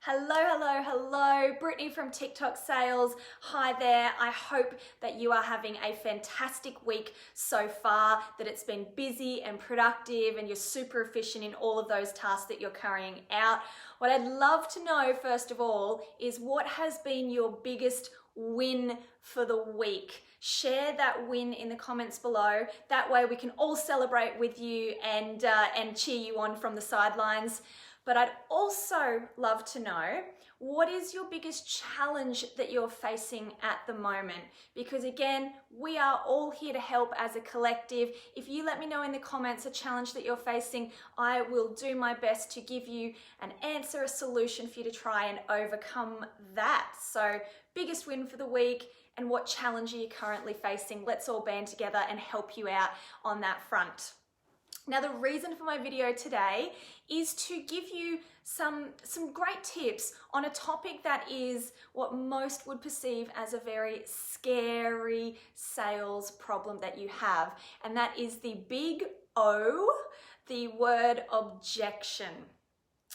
Hello, hello, hello. Brittany from TikTok Sales. Hi there. I hope that you are having a fantastic week so far, that it's been busy and productive and you're super efficient in all of those tasks that you're carrying out. What I'd love to know, first of all, is what has been your biggest win for the week? Share that win in the comments below. That way we can all celebrate with you and cheer you on from the sidelines. But I'd also love to know, what is your biggest challenge that you're facing at the moment? Because again, we are all here to help as a collective. If you let me know in the comments a challenge that you're facing, I will do my best to give you an answer, a solution for you to try and overcome that. So, biggest win for the week, and what challenge are you currently facing? Let's all band together and help you out on that front. Now, the reason for my video today is to give you some great tips on a topic that is what most would perceive as a very scary sales problem that you have, and that is the big O, the word objection.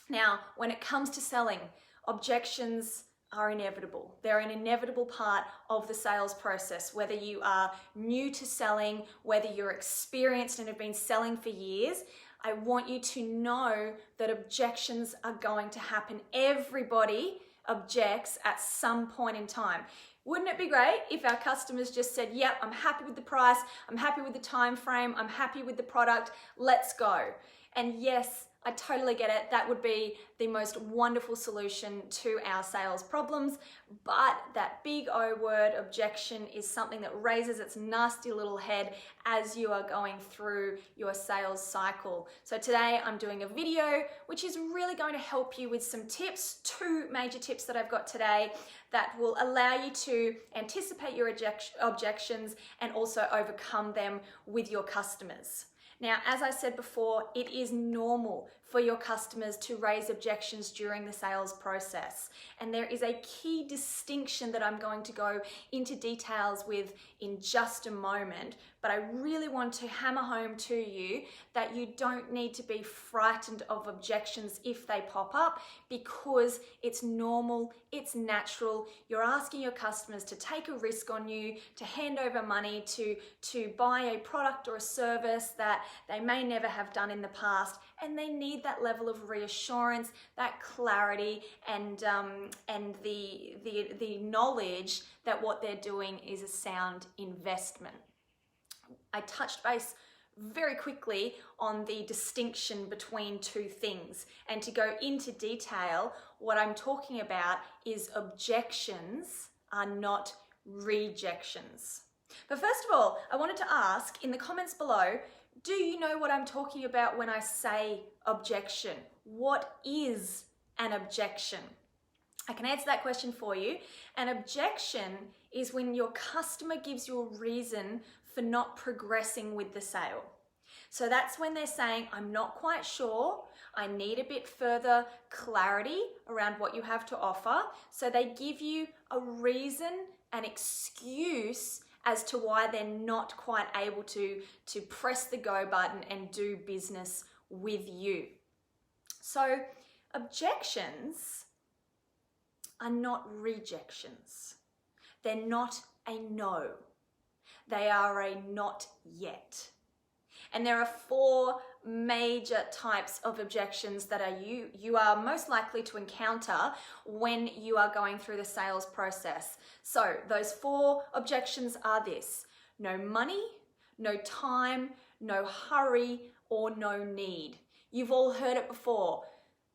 Now, when it comes to selling, objections are inevitable. They're an inevitable part of the sales process, whether you are new to selling, whether you're experienced and have been selling for years. I want you to know that objections are going to happen. Everybody objects at some point in time. Wouldn't it be great if our customers just said, yep, I'm happy with the price, I'm happy with the time frame, I'm happy with the product, let's go. And yes, I totally get it. That would be the most wonderful solution to our sales problems. But that big O word, objection, is something that raises its nasty little head as you are going through your sales cycle. So today I'm doing a video which is really going to help you with some tips, two major tips that I've got today that will allow you to anticipate your objections and also overcome them with your customers. Now, as I said before, it is normal for your customers to raise objections during the sales process. And there is a key distinction that I'm going to go into details with in just a moment. But I really want to hammer home to you that you don't need to be frightened of objections if they pop up, because it's normal, it's natural. You're asking your customers to take a risk on you, to hand over money, to buy a product or a service that they may never have done in the past, and they need that level of reassurance, that clarity, and the knowledge that what they're doing is a sound investment. I touched base very quickly on the distinction between two things, and to go into detail, what I'm talking about is objections are not rejections. But first of all, I wanted to ask in the comments below, do you know what I'm talking about when I say objection? What is an objection? I can answer that question for you. An objection is when your customer gives you a reason for not progressing with the sale. So that's when they're saying, I'm not quite sure, I need a bit further clarity around what you have to offer. So they give you a reason, an excuse as to why they're not quite able to press the go button and do business with you. So objections are not rejections. They're not a no. They are a not yet. And there are four major types of objections that you are most likely to encounter when you are going through the sales process. So those four objections are this: no money, no time, no hurry, or no need. You've all heard it before.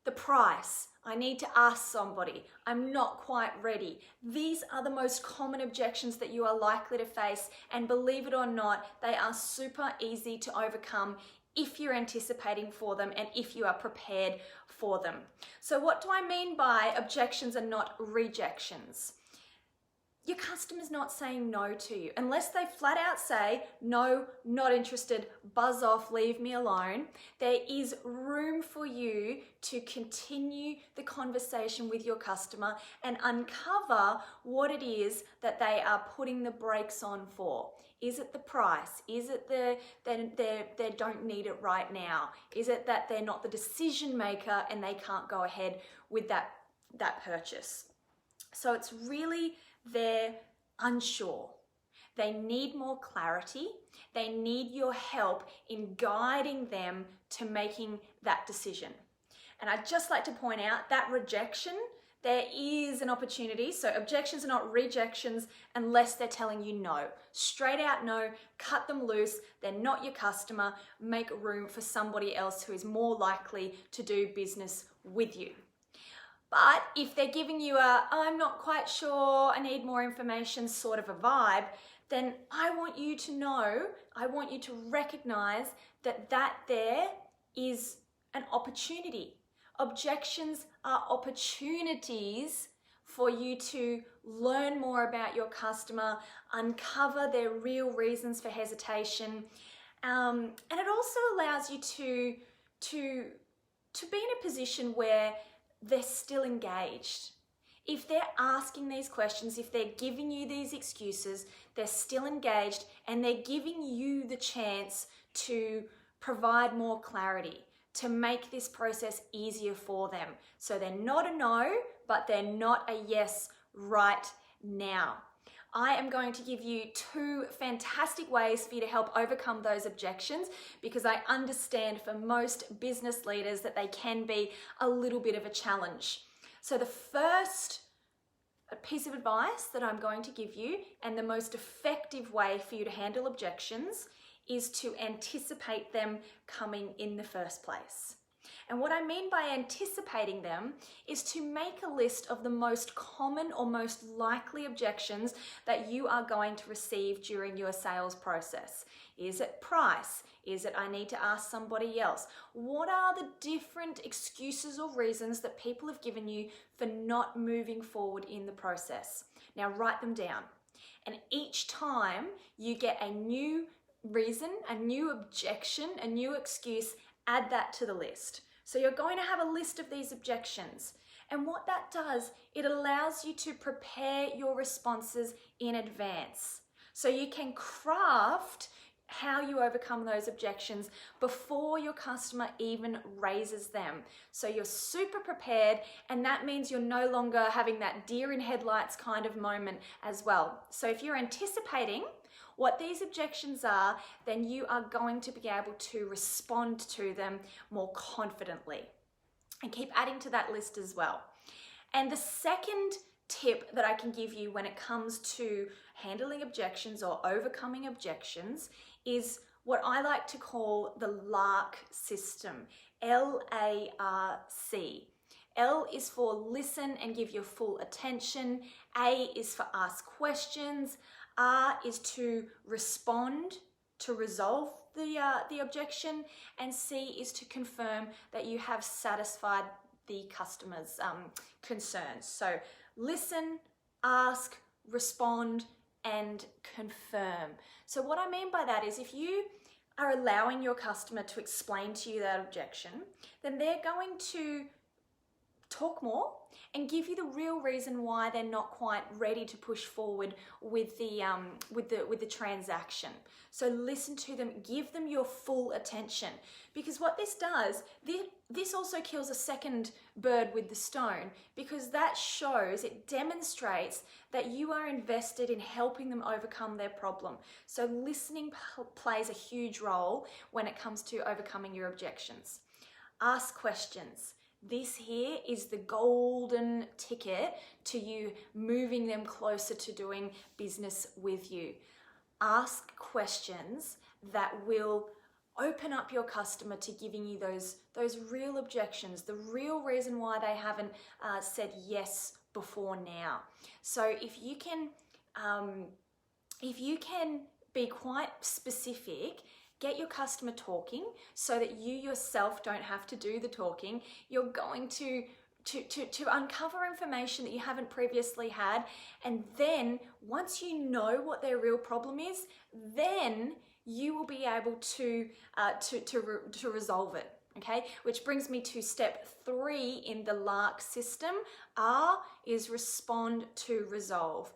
The price, I need to ask somebody, I'm not quite ready. These are the most common objections that you are likely to face, and believe it or not, they are super easy to overcome if you're anticipating for them and if you are prepared for them. So what do I mean by objections are not rejections? Your customer's not saying no to you. Unless they flat out say, no, not interested, buzz off, leave me alone, there is room for you to continue the conversation with your customer and uncover what it is that they are putting the brakes on for. Is it the price? Is it they don't need it right now? Is it that they're not the decision maker and they can't go ahead with that that purchase. So it's really they're unsure. They need more clarity. They need your help in guiding them to making that decision. And I'd just like to point out that rejection, there is an opportunity. So objections are not rejections unless they're telling you no. Straight out no, cut them loose. They're not your customer. Make room for somebody else who is more likely to do business with you. But if they're giving you a, I'm not quite sure, I need more information sort of a vibe, then I want you to know, I want you to recognize that there is an opportunity. Objections are opportunities for you to learn more about your customer, uncover their real reasons for hesitation, and it also allows you to be in a position where they're still engaged. If they're asking these questions, if they're giving you these excuses, they're still engaged and they're giving you the chance to provide more clarity, to make this process easier for them. So they're not a no, but they're not a yes right now. I am going to give you 2 fantastic ways for you to help overcome those objections, because I understand for most business leaders that they can be a little bit of a challenge. So the first piece of advice that I'm going to give you, and the most effective way for you to handle objections, is to anticipate them coming in the first place. And what I mean by anticipating them is to make a list of the most common or most likely objections that you are going to receive during your sales process. Is it price? Is it I need to ask somebody else? What are the different excuses or reasons that people have given you for not moving forward in the process? Now write them down. And each time you get a new reason, a new objection, a new excuse, add that to the list. So you're going to have a list of these objections. And what that does, it allows you to prepare your responses in advance. So you can craft how you overcome those objections before your customer even raises them. So you're super prepared, and that means you're no longer having that deer in headlights kind of moment as well. So if you're anticipating what these objections are, then you are going to be able to respond to them more confidently. And keep adding to that list as well. And the second tip that I can give you when it comes to handling objections or overcoming objections is what I like to call the LARC system, L-A-R-C. L is for listen and give your full attention. A is for ask questions. R is to respond, to resolve the objection, and C is to confirm that you have satisfied the customer's concerns. So listen, ask, respond, and confirm. So what I mean by that is if you are allowing your customer to explain to you that objection, then they're going to talk more and give you the real reason why they're not quite ready to push forward with the transaction. So listen to them, give them your full attention, because what this does, this also kills a second bird with the stone, because that shows, it demonstrates that you are invested in helping them overcome their problem. So listening plays a huge role when it comes to overcoming your objections. Ask questions. This here is the golden ticket to you moving them closer to doing business with you. Ask questions that will open up your customer to giving you those real objections, the real reason why they haven't said yes before now. So if you can be quite specific, get your customer talking so that you yourself don't have to do the talking. You're going to uncover information that you haven't previously had, and then once you know what their real problem is, then you will be able to resolve it. Okay, which brings me to step 3 in the LARC system. R is respond to resolve.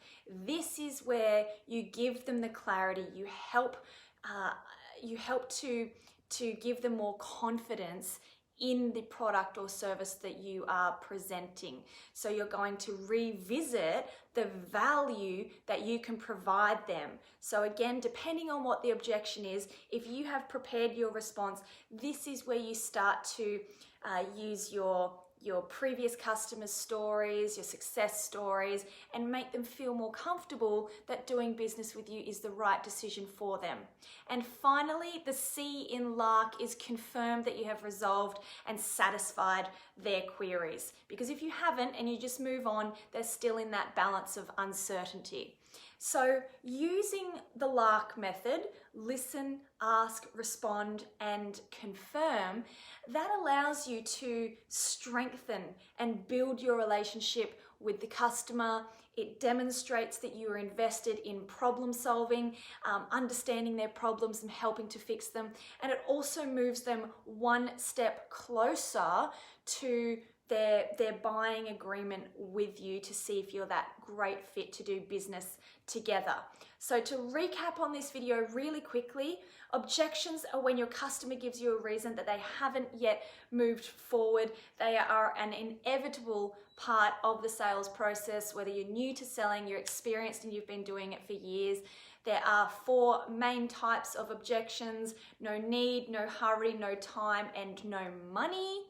This is where you give them the clarity. You help to give them more confidence in the product or service that you are presenting. So you're going to revisit the value that you can provide them. So again, depending on what the objection is, if you have prepared your response, this is where you start to use your previous customers' stories, your success stories, and make them feel more comfortable that doing business with you is the right decision for them. And finally, the C in LARC is confirm that you have resolved and satisfied their queries. Because if you haven't and you just move on, they're still in that balance of uncertainty. So using the LARC method, listen, ask, respond, and confirm, that allows you to strengthen and build your relationship with the customer. It demonstrates that you are invested in problem solving, understanding their problems and helping to fix them. And it also moves them one step closer to their buying agreement with you to see if you're that great fit to do business together. So to recap on this video really quickly, objections are when your customer gives you a reason that they haven't yet moved forward. They are an inevitable part of the sales process, whether you're new to selling, you're experienced and you've been doing it for years. There are 4 main types of objections: no need, no hurry, no time, and no money.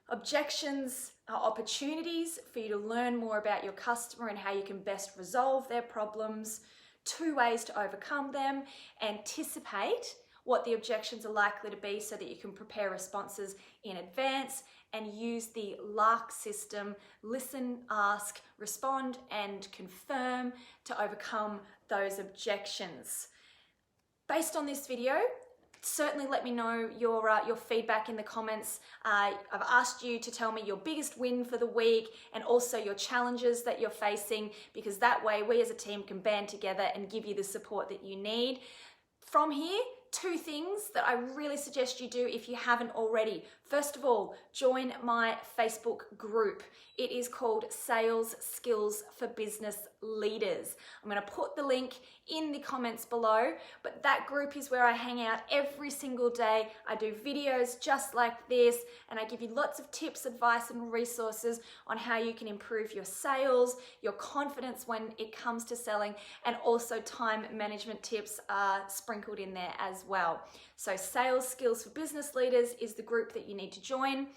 Objections are opportunities for you to learn more about your customer and how you can best resolve their problems. 2 ways to overcome them: anticipate what the objections are likely to be so that you can prepare responses in advance, and use the LARC system, listen, ask, respond, and confirm, to overcome those objections. Based on this video, certainly let me know your feedback in the comments. I've asked you to tell me your biggest win for the week and also your challenges that you're facing, because that way we as a team can band together and give you the support that you need. From here, 2 things that I really suggest you do if you haven't already. First of all, join my Facebook group. It is called Sales Skills for Business Leaders. I'm going to put the link in the comments below, but that group is where I hang out every single day. I do videos just like this, and I give you lots of tips, advice, and resources on how you can improve your sales, your confidence when it comes to selling, and also time management tips are sprinkled in there as well. So Sales Skills for Business Leaders is the group that you need to join,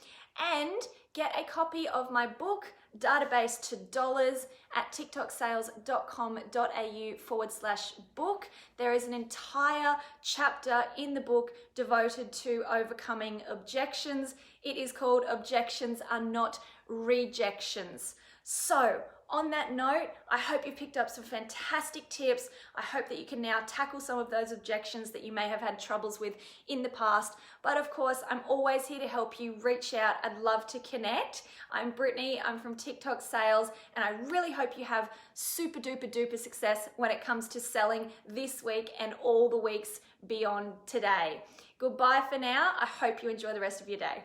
and get a copy of my book, Database to Dollars, at tiktoksales.com.au/book. There is an entire chapter in the book devoted to overcoming objections. It is called Objections Are Not Rejections. So, on that note, I hope you picked up some fantastic tips. I hope that you can now tackle some of those objections that you may have had troubles with in the past. But of course, I'm always here to help you. Reach out. I'd love to connect. I'm Brittany. I'm from TikTok Sales, and I really hope you have super duper duper success when it comes to selling this week and all the weeks beyond today. Goodbye for now. I hope you enjoy the rest of your day.